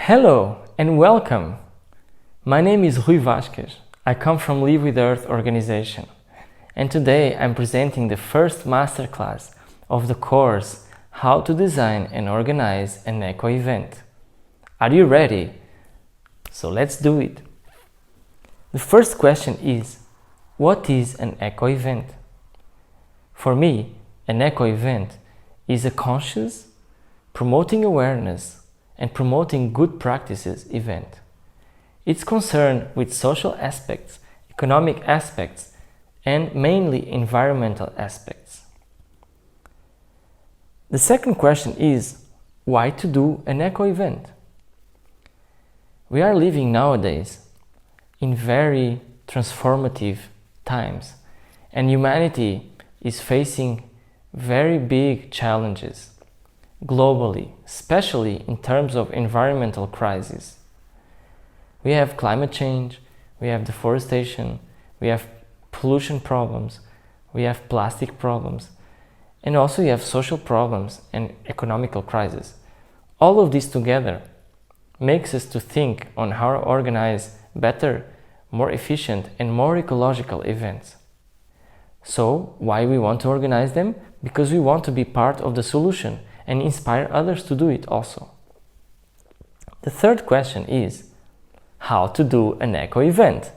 Hello and welcome. My name is Rui Vasques. I come from Live with Earth organization, and today I'm presenting the first masterclass of the course How to Design and Organize an Eco Event. Are you ready? So let's do it. The first question is, what is an eco event? For me, an eco event is a conscious, promoting awareness and promoting good practices event. It's concerned with social aspects, economic aspects, and mainly environmental aspects. The second question is, why to do an eco event? We are living nowadays in very transformative times, and humanity is facing very big challenges globally, especially in terms of environmental crisis. We have climate change, we have deforestation, we have pollution problems, we have plastic problems, and also we have social problems and economical crisis. All of this together makes us to think on how to organize better, more efficient and more ecological events. So, why we want to organize them? Because we want to be part of the solution and inspire others to do it also. The third question is, how to do an eco event?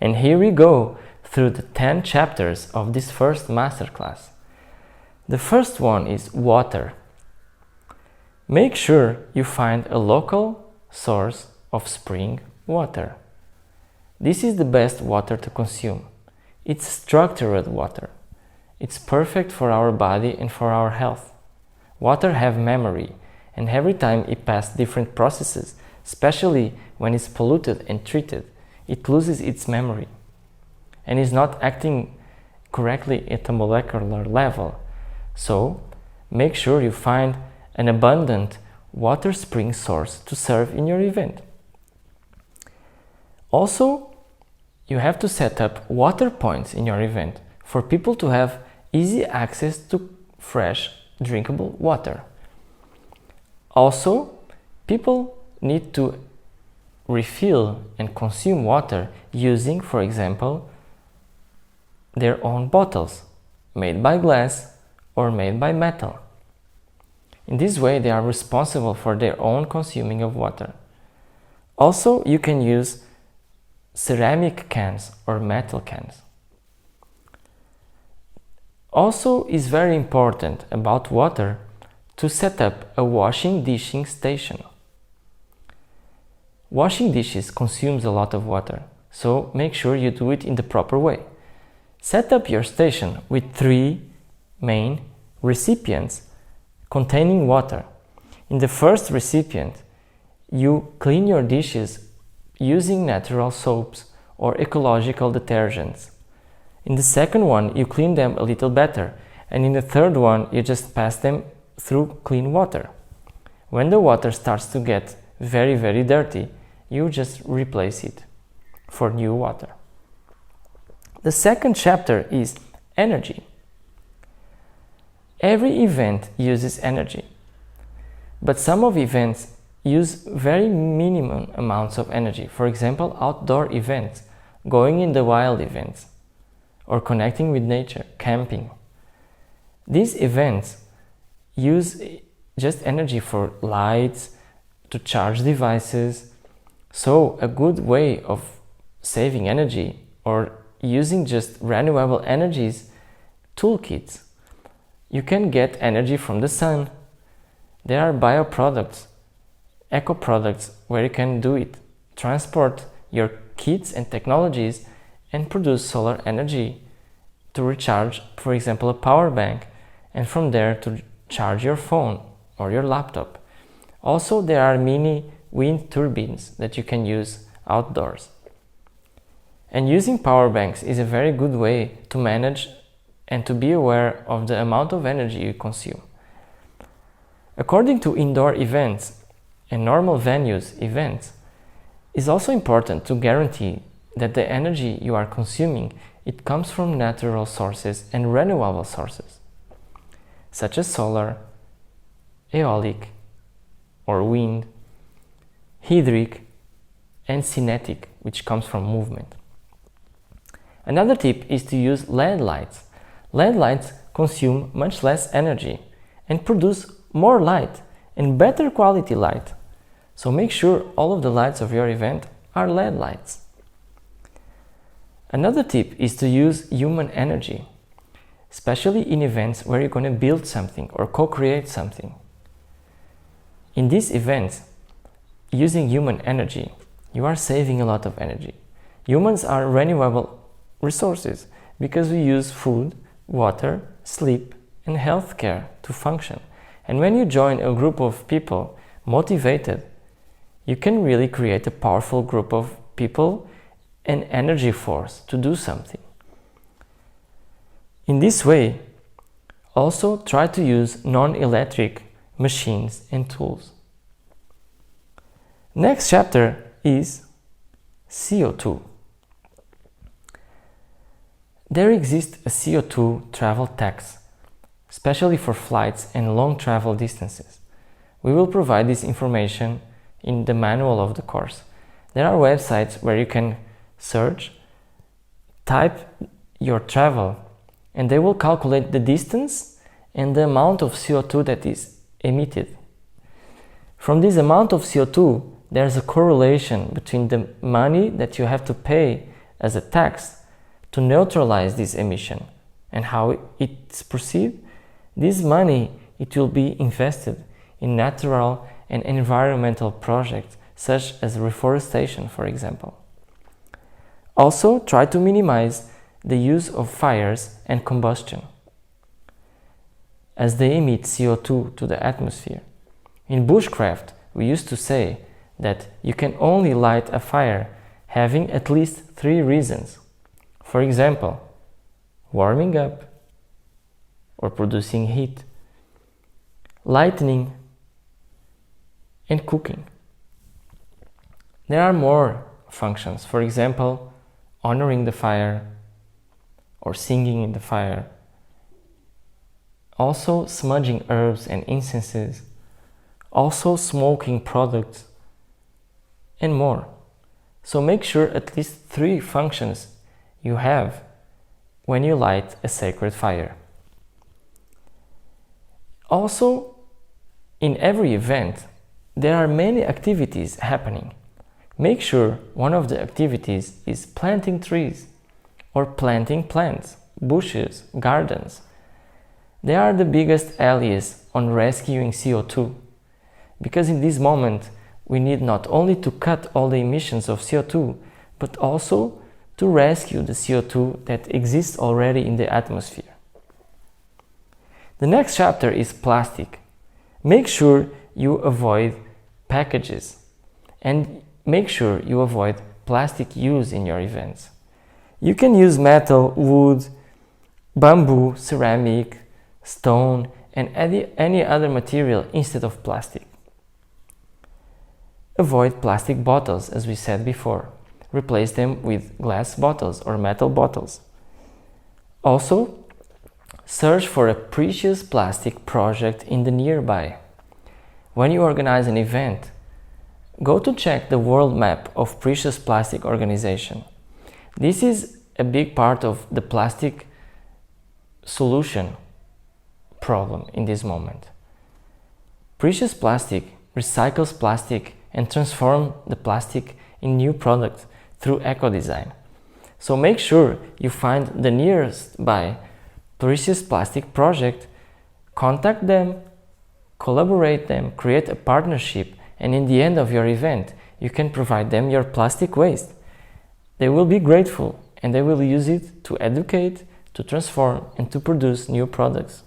And here we go through the 10 chapters of this first masterclass. The first one is water. Make sure you find a local source of spring water. This is the best water to consume. It's structured water. It's perfect for our body and for our health. Water have memory, and every time it passes different processes, especially when it's polluted and treated, it loses its memory and is not acting correctly at a molecular level. So, make sure you find an abundant water spring source to serve in your event. Also, you have to set up water points in your event for people to have easy access to fresh, drinkable water. Also, people need to refill and consume water using, for example, their own bottles, made by glass or made by metal. In this way, they are responsible for their own consuming of water. Also, you can use ceramic cans or metal cans. Also, is very important about water to set up a washing dishing station. Washing dishes consumes a lot of water, so make sure you do it in the proper way. Set up your station with 3 main recipients containing water. In the first recipient, you clean your dishes using natural soaps or ecological detergents. In the second one, you clean them a little better, and in the third one, you just pass them through clean water. When the water starts to get very, very dirty, you just replace it for new water. The second chapter is energy. Every event uses energy, but some of events use very minimum amounts of energy. For example, outdoor events, going in the wild events, or connecting with nature, camping. These events use just energy for lights, to charge devices. So a good way of saving energy or using just renewable energies, toolkits. You can get energy from the sun. There are bioproducts, eco products where you can do it. Transport your kits and technologies and produce solar energy to recharge, for example, a power bank, and from there to charge your phone or your laptop. Also, there are mini wind turbines that you can use outdoors. And using power banks is a very good way to manage and to be aware of the amount of energy you consume. According to indoor events and normal venues events, it's also important to guarantee that the energy you are consuming, it comes from natural sources and renewable sources, such as solar, aeolic, or wind. hydric, and cinetic, which comes from movement. Another tip is to use LED lights. LED lights consume much less energy and produce more light and better quality light. So make sure all of the lights of your event are LED lights. Another tip is to use human energy, especially in events where you're going to build something or co-create something. In these events, using human energy, you are saving a lot of energy. Humans are renewable resources because we use food, water, sleep, and healthcare to function. And when you join a group of people motivated, you can really create a powerful group of people and energy force to do something. In this way, also try to use non-electric machines and tools. Next chapter is CO2. There exists a CO2 travel tax, especially for flights and long travel distances. We will provide this information in the manual of the course. There are websites where you can search, type your travel, and they will calculate the distance and the amount of CO2 that is emitted. From this amount of CO2, there's a correlation between the money that you have to pay as a tax to neutralize this emission and how it's perceived. This money, it will be invested in natural and environmental projects such as reforestation, for example. Also, try to minimize the use of fires and combustion, as they emit CO2 to the atmosphere. In bushcraft, we used to say that you can only light a fire having at least 3 reasons. For example, warming up or producing heat, lightening, and cooking. There are more functions. For example, honoring the fire or singing in the fire. Also smudging herbs and incenses. Also smoking products and more. So make sure at least 3 functions you have when you light a sacred fire. Also, in every event, there are many activities happening. Make sure one of the activities is planting trees or planting plants, bushes, gardens. They are the biggest allies on rescuing CO2, because in this moment we need not only to cut all the emissions of CO2, but also to rescue the CO2 that exists already in the atmosphere. The next chapter is plastic. Make sure you avoid packages and make sure you avoid plastic use in your events. You can use metal, wood, bamboo, ceramic, stone, and any other material instead of plastic. Avoid plastic bottles, as we said before. Replace them with glass bottles or metal bottles. Also, search for a precious plastic project in the nearby. When you organize an event, go to check the world map of precious plastic organization. This is a big part of the plastic solution problem in this moment. Precious plastic recycles plastic and transforms the plastic in new products through eco-design. So make sure you find the nearest by precious plastic project, contact them, collaborate them, create a partnership, and in the end of your event, you can provide them your plastic waste. They will be grateful and they will use it to educate, to transform, and to produce new products.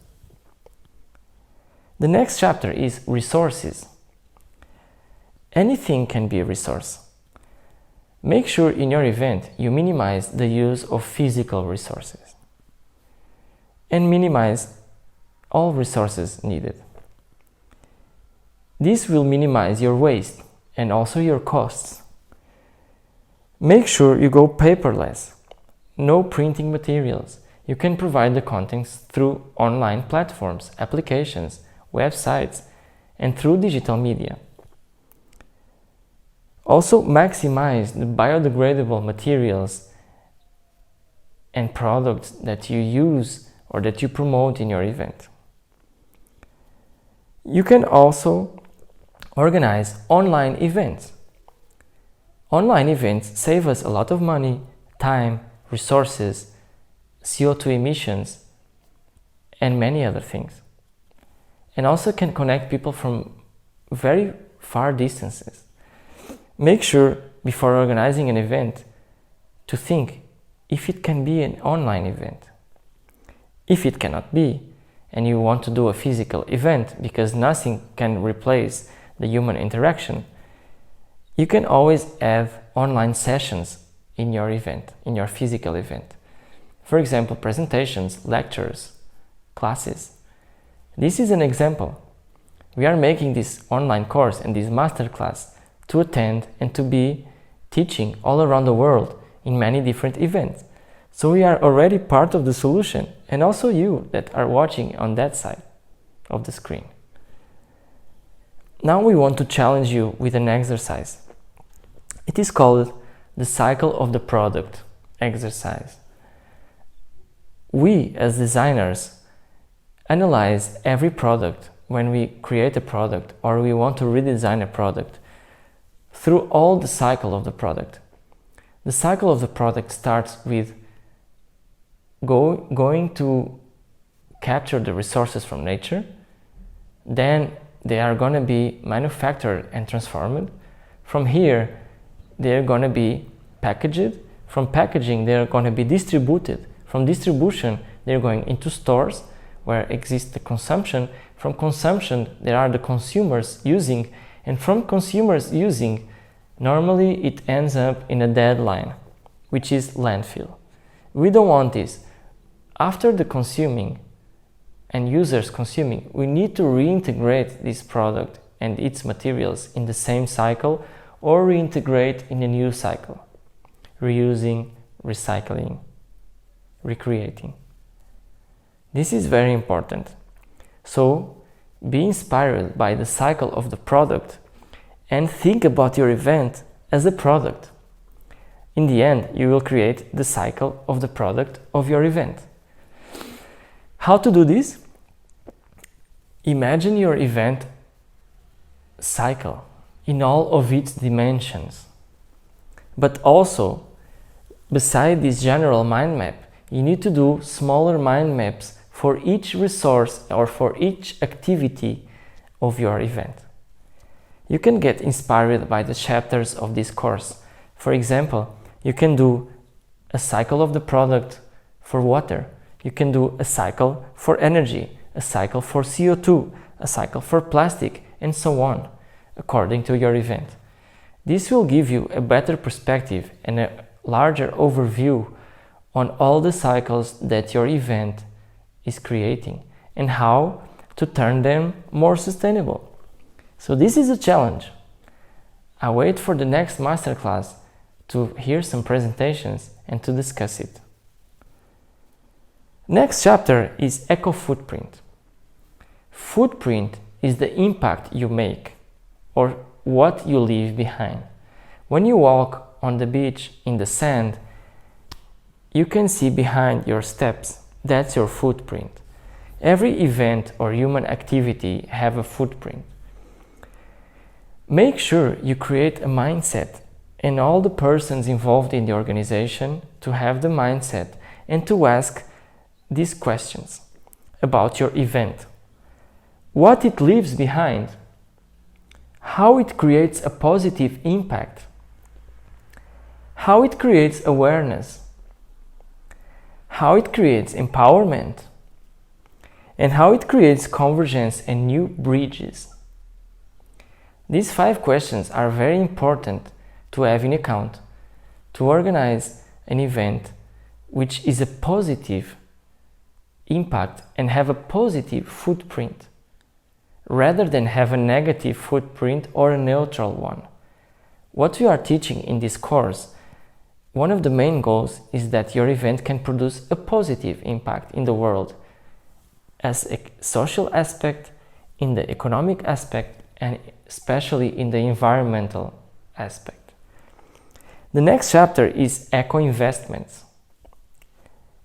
The next chapter is resources. Anything can be a resource. Make sure in your event you minimize the use of physical resources and minimize all resources needed. This will minimize your waste and also your costs. Make sure you go paperless. No printing materials. You can provide the contents through online platforms, applications, websites, and through digital media. Also maximize the biodegradable materials and products that you use or that you promote in your event. You can also organize online events. Online events save us a lot of money, time, resources, CO2 emissions, and many other things. And also can connect people from very far distances. Make sure before organizing an event to think if it can be an online event. If it cannot be, and you want to do a physical event because nothing can replace the human interaction, you can always have online sessions in your event, in your physical event. For example, presentations, lectures, classes. This is an example. We are making this online course and this masterclass to attend and to be teaching all around the world in many different events. So we are already part of the solution, and also you that are watching on that side of the screen. Now we want to challenge you with an exercise. It is called the cycle of the product exercise. We as designers analyze every product when we create a product or we want to redesign a product through all the cycle of the product. The cycle of the product starts with going to capture the resources from nature, then they are going to be manufactured and transformed. From here, they're going to be packaged. From packaging, they're going to be distributed. From distribution, they're going into stores where exists the consumption. From consumption, there are the consumers using, and from consumers using, normally it ends up in a deadline, which is landfill. We don't want this. After the consuming and users consuming, we need to reintegrate this product and its materials in the same cycle or reintegrate in a new cycle, reusing, recycling, recreating. This is very important. So be inspired by the cycle of the product and think about your event as a product. In the end, you will create the cycle of the product of your event. How to do this? Imagine your event cycle in all of its dimensions. But also, beside this general mind map, you need to do smaller mind maps for each resource or for each activity of your event. You can get inspired by the chapters of this course. For example, you can do a cycle of the product for water. You can do a cycle for energy, a cycle for CO2, a cycle for plastic, and so on, according to your event. This will give you a better perspective and a larger overview on all the cycles that your event is creating and how to turn them more sustainable. So this is a challenge. I wait for the next masterclass to hear some presentations and to discuss it. Next chapter is eco-footprint. Footprint is the impact you make or what you leave behind. When you walk on the beach in the sand, you can see behind your steps. That's your footprint. Every event or human activity have a footprint. Make sure you create a mindset and all the persons involved in the organization to have the mindset and to ask these questions about your event. What it leaves behind, how it creates a positive impact, how it creates awareness, how it creates empowerment, and how it creates convergence and new bridges. These 5 questions are very important to have in account to organize an event which is a positive impact and have a positive footprint rather than have a negative footprint or a neutral one. What we are teaching in this course, one of the main goals is that your event can produce a positive impact in the world as a social aspect, in the economic aspect, and especially in the environmental aspect. The next chapter is eco-investments.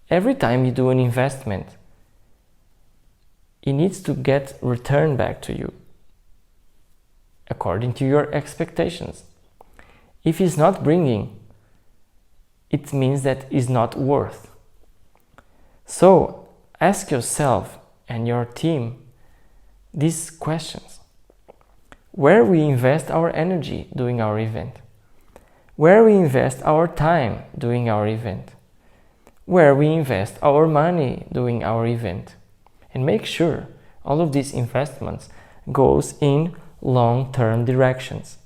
Every time you do an investment, it needs to get returned back to you according to your expectations. If it's not bringing, it means that it's not worth. So ask yourself and your team these questions. Where we invest our energy doing our event? Where we invest our time doing our event? Where we invest our money doing our event? And make sure all of these investments goes in long-term directions.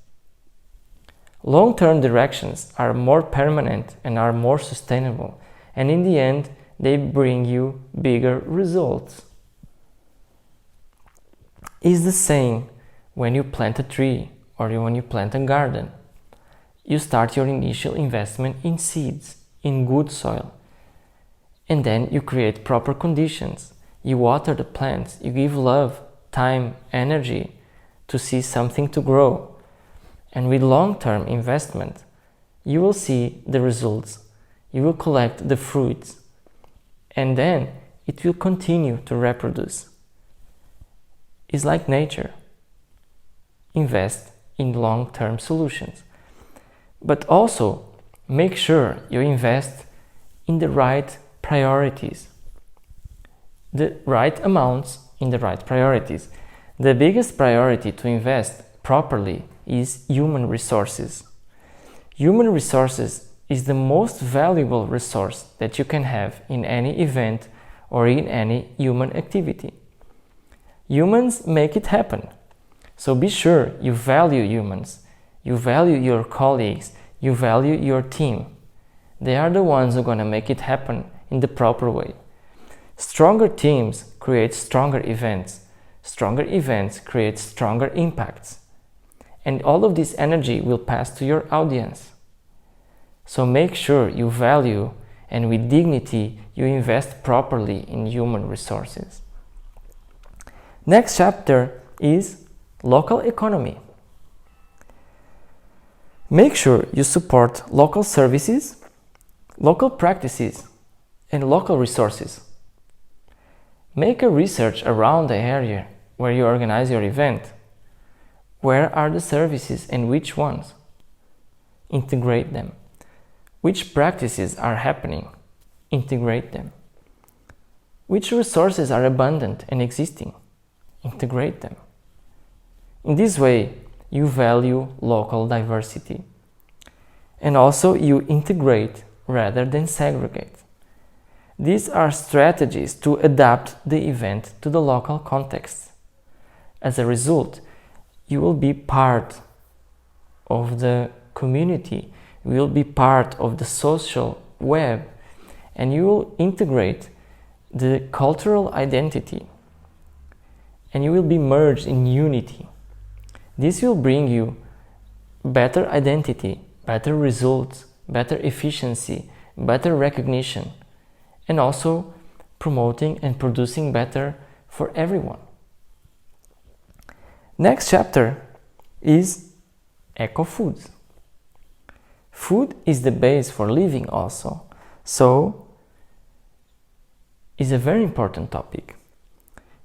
Long-term directions are more permanent and are more sustainable, and in the end they bring you bigger results. It's the same when you plant a tree or when you plant a garden. You start your initial investment in seeds, in good soil, and then you create proper conditions. You water the plants, you give love, time, energy to see something to grow. And with long-term investment, you will see the results, you will collect the fruits, and then it will continue to reproduce. It's like nature. Invest in long-term solutions. But also, make sure you invest in the right priorities. The right amounts in the right priorities. The biggest priority to invest properly is human resources. Human resources is the most valuable resource that you can have in any event or in any human activity. Humans make it happen. So be sure you value humans, you value your colleagues, you value your team. They are the ones who are going to make it happen in the proper way. Stronger teams create stronger events. Stronger events create stronger impacts. And all of this energy will pass to your audience. So make sure you value and with dignity you invest properly in human resources. Next chapter is local economy. Make sure you support local services, local practices, and local resources. Make a research around the area where you organize your event. Where are the services and which ones? Integrate them. Which practices are happening? Integrate them. Which resources are abundant and existing? Integrate them. In this way, you value local diversity. And also you integrate rather than segregate. These are strategies to adapt the event to the local context. As a result, you will be part of the community, you will be part of the social web, and you will integrate the cultural identity, and you will be merged in unity. This will bring you better identity, better results, better efficiency, better recognition, and also promoting and producing better for everyone. Next chapter is eco-foods. Food is the base for living also, so it's a very important topic.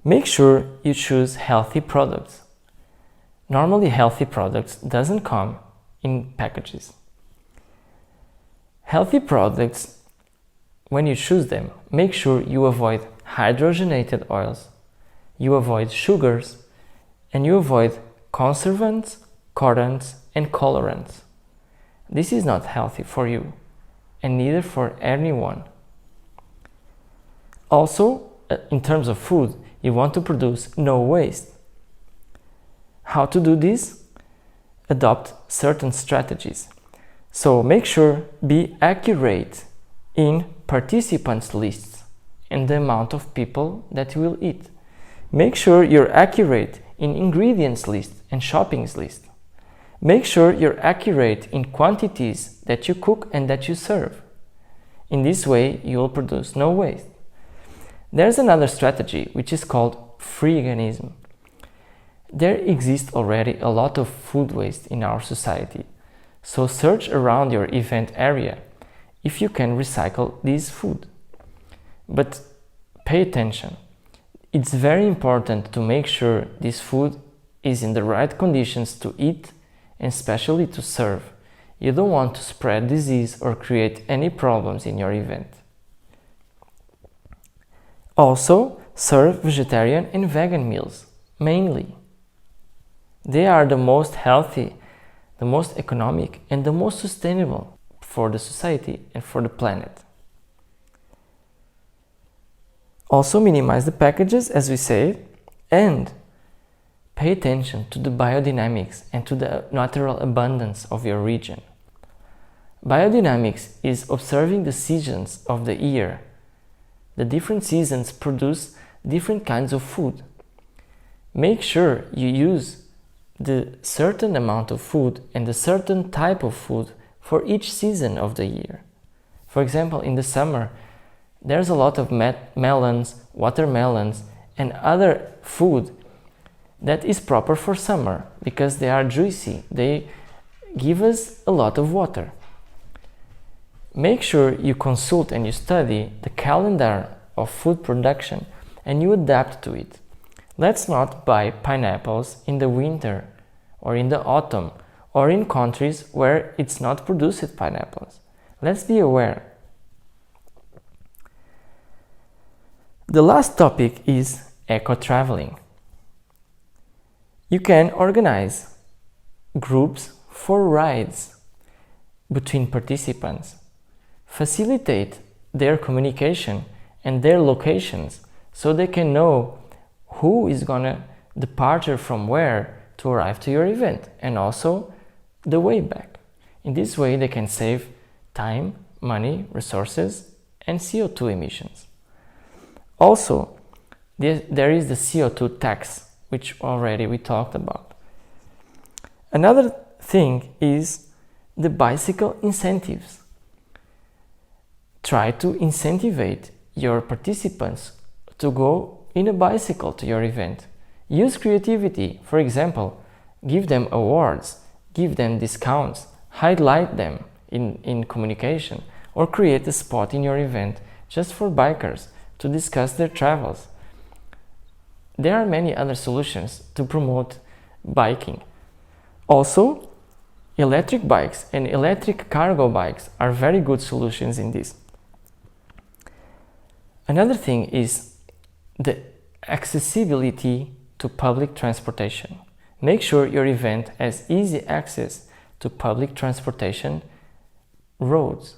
Make sure you choose healthy products. Normally healthy products doesn't come in packages. Healthy products, when you choose them, make sure you avoid hydrogenated oils, you avoid sugars, and you avoid conservants, colorants, and colorants. This is not healthy for you, and neither for anyone. Also, in terms of food, you want to produce no waste. How to do this? Adopt certain strategies. So make sure be accurate in participants lists and the amount of people that you will eat. Make sure you're accurate in ingredients list and shoppings list. Make sure you're accurate in quantities that you cook and that you serve. In this way, you will produce no waste. There's another strategy which is called freeganism. There exists already a lot of food waste in our society. So search around your event area if you can recycle this food. But pay attention. It's very important to make sure this food is in the right conditions to eat and especially to serve. You don't want to spread disease or create any problems in your event. Also, serve vegetarian and vegan meals, mainly. They are the most healthy, the most economic, and the most sustainable for the society and for the planet. Also minimize the packages, as we said, and pay attention to the biodynamics and to the natural abundance of your region. Biodynamics is observing the seasons of the year. The different seasons produce different kinds of food. Make sure you use the certain amount of food and the certain type of food for each season of the year. For example, in the summer, there's a lot of melons, watermelons, and other food that is proper for summer because they are juicy. They give us a lot of water. Make sure you consult and you study the calendar of food production and you adapt to it. Let's not buy pineapples in the winter or in the autumn or in countries where it's not produced pineapples. Let's be aware. The last topic is eco-traveling. You can organize groups for rides between participants, facilitate their communication and their locations so they can know who is gonna departure from where to arrive to your event and also the way back. In this way they can save time, money, resources and CO2 emissions. Also, there is the CO2 tax, which already we talked about. Another thing is the bicycle incentives. Try to incentivize your participants to go in a bicycle to your event. Use creativity. For example, give them awards, give them discounts, highlight them in communication, or create a spot in your event just for bikers to discuss their travels. There are many other solutions to promote biking. Also, electric bikes and electric cargo bikes are very good solutions in this. Another thing is the accessibility to public transportation. Make sure your event has easy access to public transportation roads.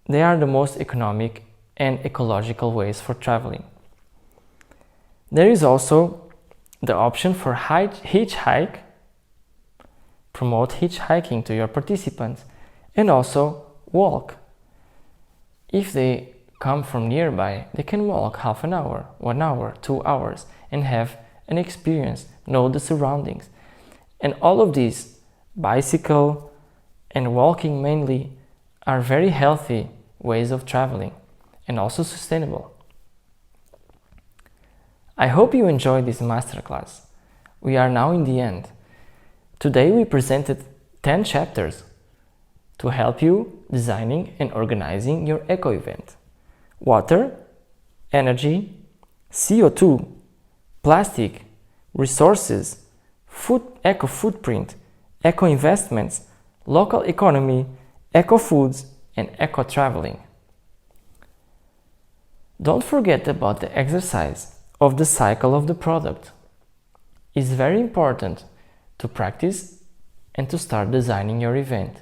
They are the most economic and ecological ways for traveling. There is also the option for hitchhike. Promote hitchhiking to your participants and also walk. If they come from nearby, they can walk half an hour, 1 hour, 2 hours and have an experience, know the surroundings. And all of these, bicycle and walking mainly, are very healthy ways of traveling and also sustainable. I hope you enjoyed this masterclass. We are now in the end. Today we presented 10 chapters to help you designing and organizing your eco event. Water, energy, CO2, plastic, resources, eco footprint, eco investments, local economy, eco foods, and eco traveling. Don't forget about the exercise of the cycle of the product. It's very important to practice and to start designing your event.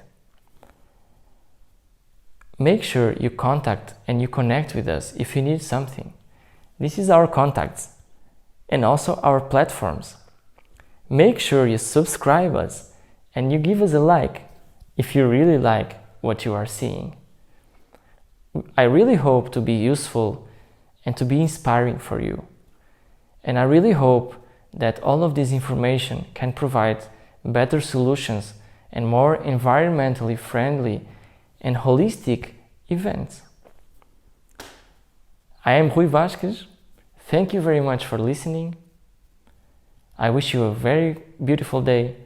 Make sure you contact and you connect with us if you need something. This is our contacts and also our platforms. Make sure you subscribe us and you give us a like if you really like what you are seeing. I really hope to be useful and to be inspiring for you. And I really hope that all of this information can provide better solutions and more environmentally friendly and holistic events. I am Rui Vasques. Thank you very much for listening. I wish you a very beautiful day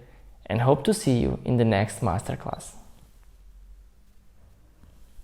and hope to see you in the next masterclass.